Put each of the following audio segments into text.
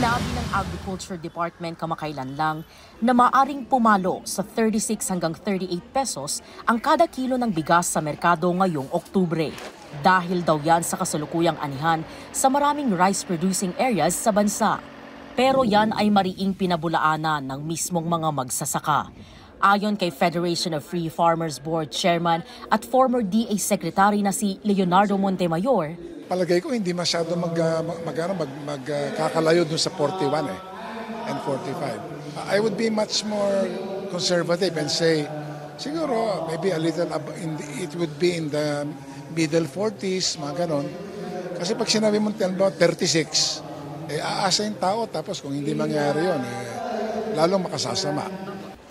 Sinabi ng Agriculture Department kamakailan lang na maaring pumalo sa 36 hanggang 38 pesos ang kada kilo ng bigas sa merkado ngayong Oktubre. Dahil daw yan sa kasalukuyang anihan sa maraming rice-producing areas sa bansa. Pero yan ay mariing pinabulaanan ng mismong mga magsasaka. Ayon kay Federation of Free Farmers Board Chairman at former DA Secretary na si Leonardo Montemayor, palagay ko hindi masyado magkakalayo dun sa 41 and 45. I would be much more conservative and say siguro maybe a little it would be in the middle 40s, mga ganon. Kasi pag sinabi mo 36, aasa yung tao tapos kung hindi mangyari yun, lalong makasasama.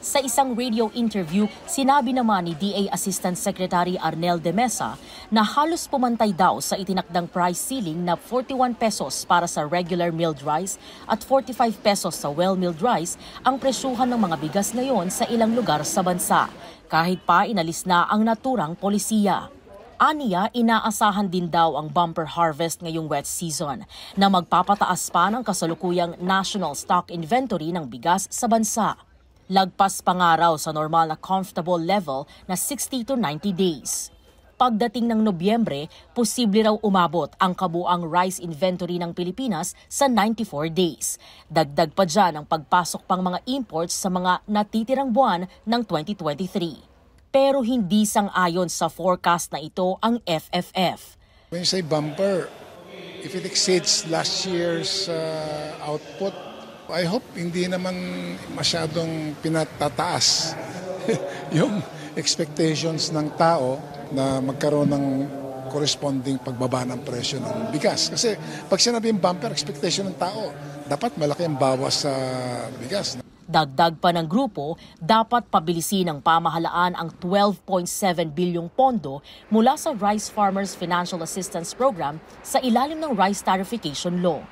Sa isang radio interview, sinabi naman ni DA Assistant Secretary Arnel de Mesa na halos pumantay daw sa itinakdang price ceiling na 41 pesos para sa regular milled rice at 45 pesos sa well-milled rice ang presyuhan ng mga bigas ngayon sa ilang lugar sa bansa, kahit pa inalis na ang naturang polisiya. Aniya, inaasahan din daw ang bumper harvest ngayong wet season na magpapataas pa ng kasalukuyang national stock inventory ng bigas sa bansa. Lagpas pa nga raw sa normal na comfortable level na 60 to 90 days. Pagdating ng Nobyembre, posible raw umabot ang kabuang rice inventory ng Pilipinas sa 94 days. Dagdag pa dyan ang pagpasok pang mga imports sa mga natitirang buwan ng 2023. Pero hindi sang-ayon sa forecast na ito ang FFF. When you say bumper, if it exceeds last year's output, I hope hindi naman masyadong pinatataas yung expectations ng tao na magkaroon ng corresponding pagbaba ng presyo ng bigas. Kasi pag sinabing bumper, expectation ng tao, dapat malaki ang bawas sa bigas. Dagdag pa ng grupo, dapat pabilisin ng pamahalaan ang 12.7 bilyong pondo mula sa Rice Farmers Financial Assistance Program sa ilalim ng Rice Tariffication Law.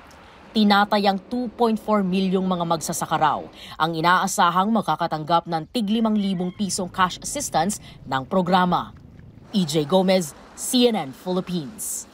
Tinatayang 2.4 milyong mga magsasaka raw ang inaasahang makakatanggap ng tig 5,000 pisong cash assistance ng programa. EJ Gomez, CNN Philippines.